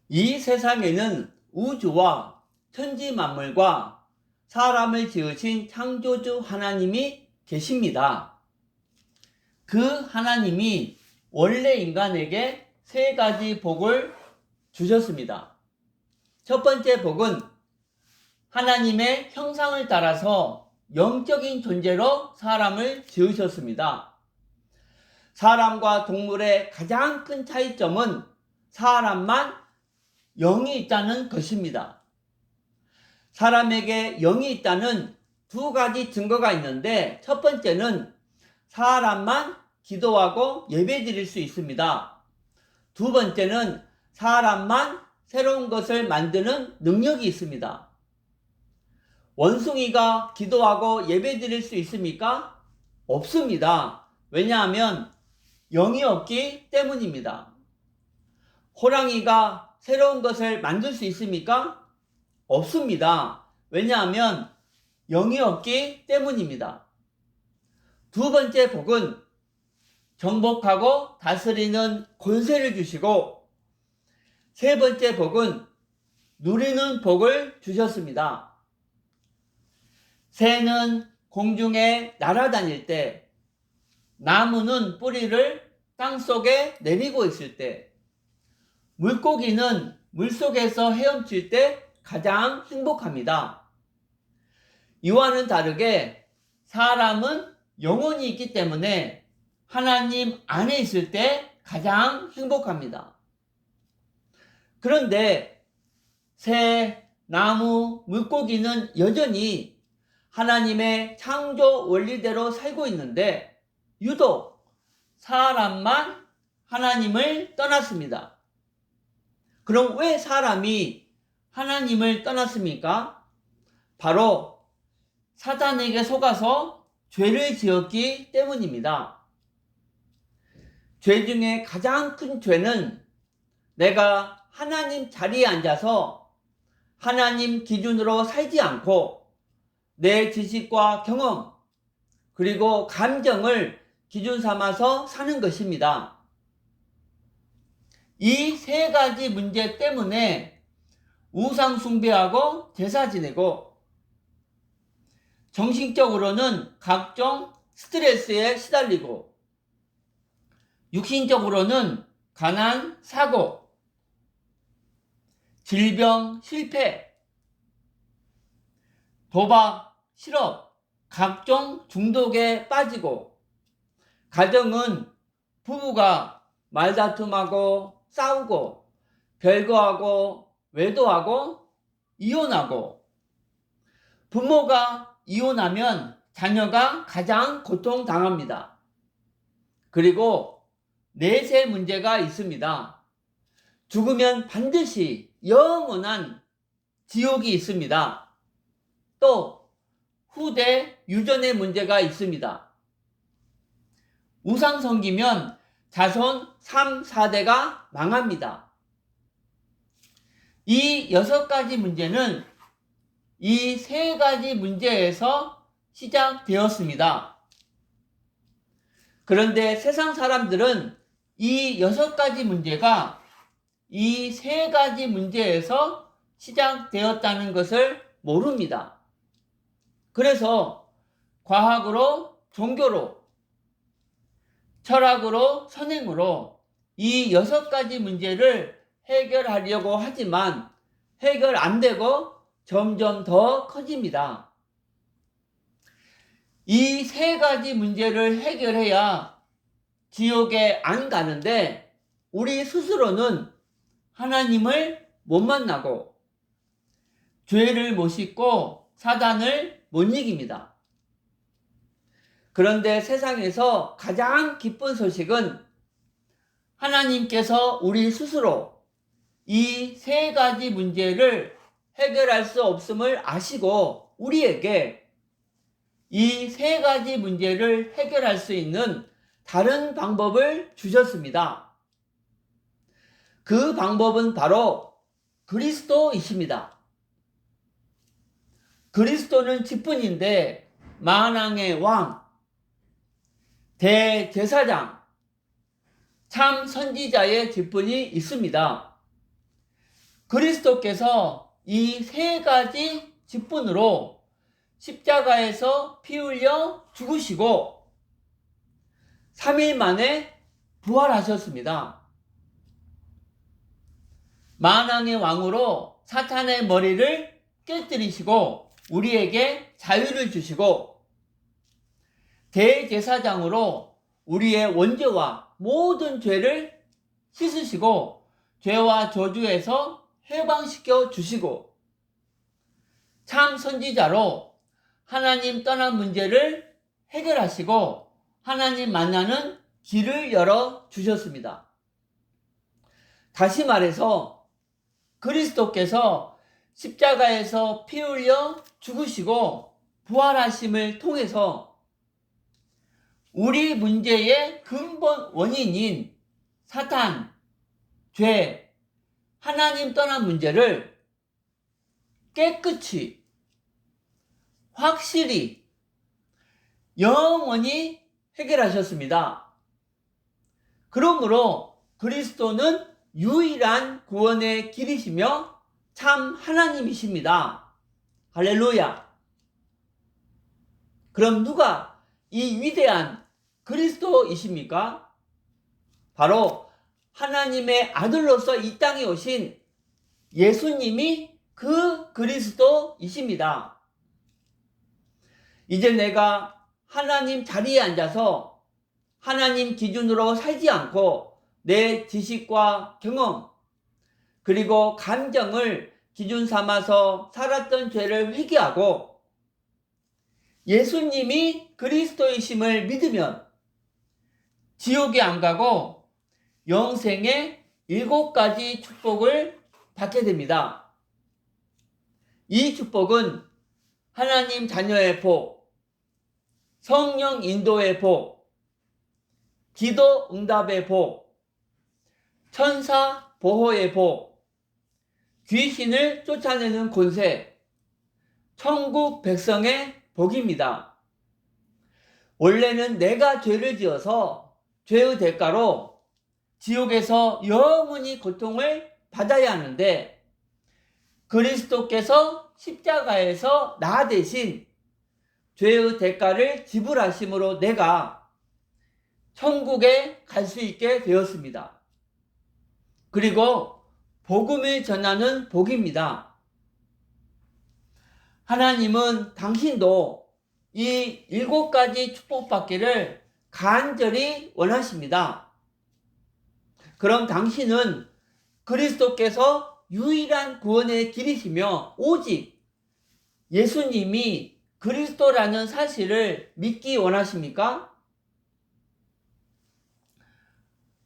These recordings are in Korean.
이 세상에는 우주와 천지 만물과 사람을 지으신 창조주 하나님이 계십니다. 그 하나님이 원래 인간에게 세 가지 복을 주셨습니다. 첫 번째 복은 하나님의 형상을 따라서 영적인 존재로 사람을 지으셨습니다. 사람과 동물의 가장 큰 차이점은 사람만 영이 있다는 것입니다. 사람에게 영이 있다는 두 가지 증거가 있는데, 첫 번째는 사람만 기도하고 예배드릴 수 있습니다. 두 번째는 사람만 새로운 것을 만드는 능력이 있습니다. 원숭이가 기도하고 예배드릴 수 있습니까? 없습니다. 왜냐하면 영이 없기 때문입니다. 호랑이가 새로운 것을 만들 수 있습니까? 없습니다. 왜냐하면 영이 없기 때문입니다. 두 번째 복은 정복하고 다스리는 권세를 주시고, 세 번째 복은 누리는 복을 주셨습니다. 새는 공중에 날아다닐 때, 나무는 뿌리를 땅속에 내리고 있을 때, 물고기는 물속에서 헤엄칠 때 가장 행복합니다. 이와는 다르게 사람은 영혼이 있기 때문에 하나님 안에 있을 때 가장 행복합니다. 그런데 새, 나무, 물고기는 여전히 하나님의 창조 원리대로 살고 있는데, 유독 사람만 하나님을 떠났습니다. 그럼 왜 사람이 하나님을 떠났습니까? 바로 사단에게 속아서 죄를 지었기 때문입니다. 죄 중에 가장 큰 죄는 내가 하나님 자리에 앉아서 하나님 기준으로 살지 않고 내 지식과 경험 그리고 감정을 기준 삼아서 사는 것입니다. 이 세 가지 문제 때문에 우상 숭배하고 제사 지내고, 정신적으로는 각종 스트레스에 시달리고, 육신적으로는 가난, 사고, 질병, 실패, 도박, 실업, 각종 중독에 빠지고, 가정은 부부가 말다툼하고 싸우고 별거하고 외도하고 이혼하고, 부모가 이혼하면 자녀가 가장 고통당합니다. 그리고 내세 문제가 있습니다. 죽으면 반드시 영원한 지옥이 있습니다. 또 후대 유전의 문제가 있습니다. 우상 섬기면 자손 3, 4대가 망합니다. 이 6가지 문제는 이 3가지 문제에서 시작되었습니다. 그런데 세상 사람들은 이 6가지 문제가 이 3가지 문제에서 시작되었다는 것을 모릅니다. 그래서 과학으로, 종교로, 철학으로, 선행으로 이 6가지 문제를 해결하려고 하지만 해결 안 되고 점점 더 커집니다. 이 3가지 문제를 해결해야 지옥에 안 가는데, 우리 스스로는 하나님을 못 만나고 죄를 못 씻고 사단을 못 이깁니다. 그런데 세상에서 가장 기쁜 소식은 하나님께서 우리 스스로 이 3가지 문제를 해결할 수 없음을 아시고 우리에게 이 3가지 문제를 해결할 수 있는 다른 방법을 주셨습니다. 그 방법은 바로 그리스도이십니다. 그리스도는 직분인데 만왕의 왕, 대제사장, 참 선지자의 직분이 있습니다. 그리스도께서 이 세 가지 직분으로 십자가에서 피 흘려 죽으시고 3일 만에 부활하셨습니다. 만왕의 왕으로 사탄의 머리를 깨뜨리시고 우리에게 자유를 주시고 대제사장으로 우리의 원죄와 모든 죄를 씻으시고 죄와 저주에서 해방시켜 주시고 참 선지자로 하나님 떠난 문제를 해결하시고 하나님 만나는 길을 열어 주셨습니다. 다시 말해서 그리스도께서 십자가에서 피 흘려 죽으시고 부활하심을 통해서 우리 문제의 근본 원인인 사탄, 죄, 하나님 떠난 문제를 깨끗이, 확실히, 영원히 해결하셨습니다. 그러므로 그리스도는 유일한 구원의 길이시며 참 하나님이십니다. 할렐루야. 그럼 누가 이 위대한 그리스도이십니까? 바로 하나님의 아들로서 이 땅에 오신 예수님이 그 그리스도이십니다. 이제 내가 하나님 자리에 앉아서 하나님 기준으로 살지 않고 내 지식과 경험 그리고 감정을 기준 삼아서 살았던 죄를 회개하고 예수님이 그리스도이심을 믿으면 지옥에 안 가고 영생의 7가지 축복을 받게 됩니다. 이 축복은 하나님 자녀의 복, 성령 인도의 복, 기도 응답의 복, 천사 보호의 복, 귀신을 쫓아내는 권세, 천국 백성의 복입니다. 원래는 내가 죄를 지어서 죄의 대가로 지옥에서 영원히 고통을 받아야 하는데 그리스도께서 십자가에서 나 대신 죄의 대가를 지불하심으로 내가 천국에 갈 수 있게 되었습니다. 그리고 복음을 전하는 복입니다. 하나님은 당신도 이 7가지 축복받기를 간절히 원하십니다. 그럼 당신은 그리스도께서 유일한 구원의 길이시며 오직 예수님이 그리스도라는 사실을 믿기 원하십니까?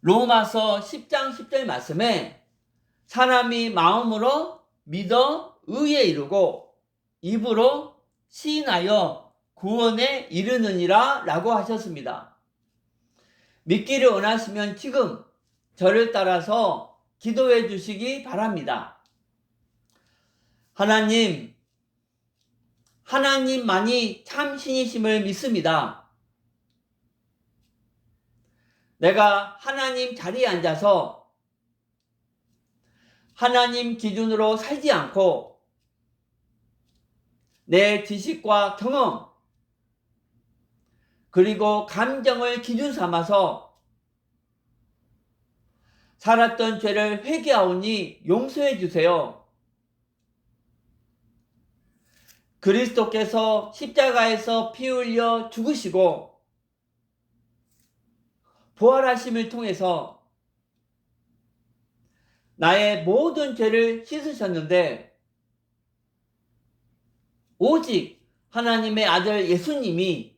로마서 10장 10절 말씀에 사람이 마음으로 믿어 의에 이르고 입으로 시인하여 구원에 이르느니라 라고 하셨습니다. 믿기를 원하시면 지금 저를 따라서 기도해 주시기 바랍니다. 하나님만이 참 신이심을 믿습니다. 내가 하나님 자리에 앉아서 하나님 기준으로 살지 않고 내 지식과 경험 그리고 감정을 기준 삼아서 살았던 죄를 회개하오니 용서해 주세요. 그리스도께서 십자가에서 피 흘려 죽으시고 부활하심을 통해서 나의 모든 죄를 씻으셨는데 오직 하나님의 아들 예수님이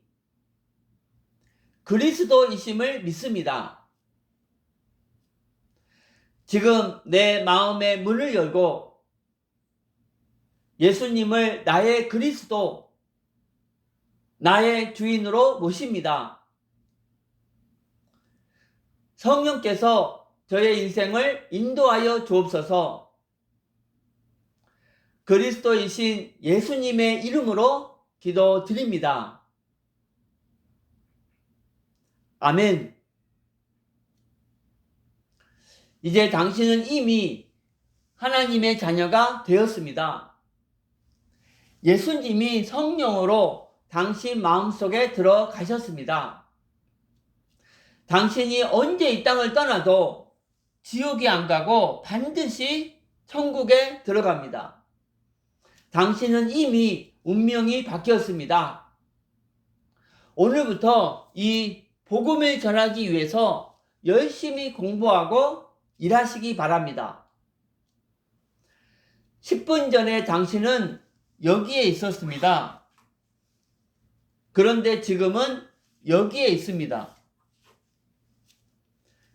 그리스도이심을 믿습니다. 지금 내 마음의 문을 열고 예수님을 나의 그리스도, 나의 주인으로 모십니다. 성령께서 저의 인생을 인도하여 주옵소서. 그리스도이신 예수님의 이름으로 기도드립니다. 아멘. 이제 당신은 이미 하나님의 자녀가 되었습니다. 예수님이 성령으로 당신 마음속에 들어가셨습니다. 당신이 언제 이 땅을 떠나도 지옥에 안 가고 반드시 천국에 들어갑니다. 당신은 이미 운명이 바뀌었습니다. 오늘부터 이 복음을 전하기 위해서 열심히 공부하고 일하시기 바랍니다. 10분 전에 당신은 여기에 있었습니다. 그런데 지금은 여기에 있습니다.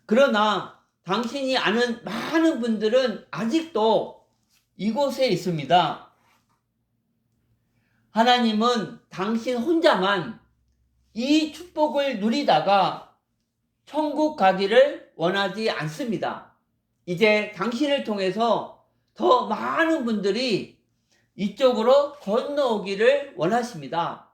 그러나 당신이 아는 많은 분들은 아직도 이곳에 있습니다. 하나님은 당신 혼자만 이 축복을 누리다가 천국 가기를 원하지 않습니다. 이제 당신을 통해서 더 많은 분들이 이쪽으로 건너오기를 원하십니다.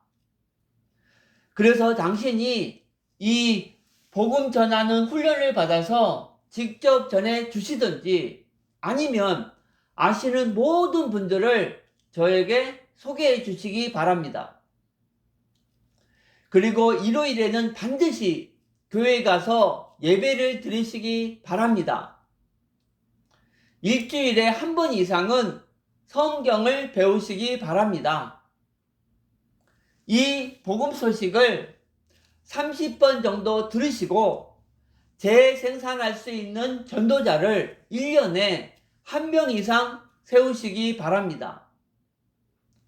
그래서 당신이 이 복음 전하는 훈련을 받아서 직접 전해 주시든지 아니면 아시는 모든 분들을 저에게 소개해 주시기 바랍니다. 그리고 일요일에는 반드시 교회에 가서 예배를 드리시기 바랍니다. 일주일에 한 번 이상은 성경을 배우시기 바랍니다. 이 복음 소식을 30번 정도 들으시고 재생산할 수 있는 전도자를 1년에 1명 이상 세우시기 바랍니다.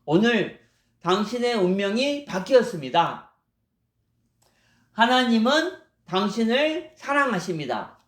오늘 당신의 운명이 바뀌었습니다. 하나님은 당신을 사랑하십니다.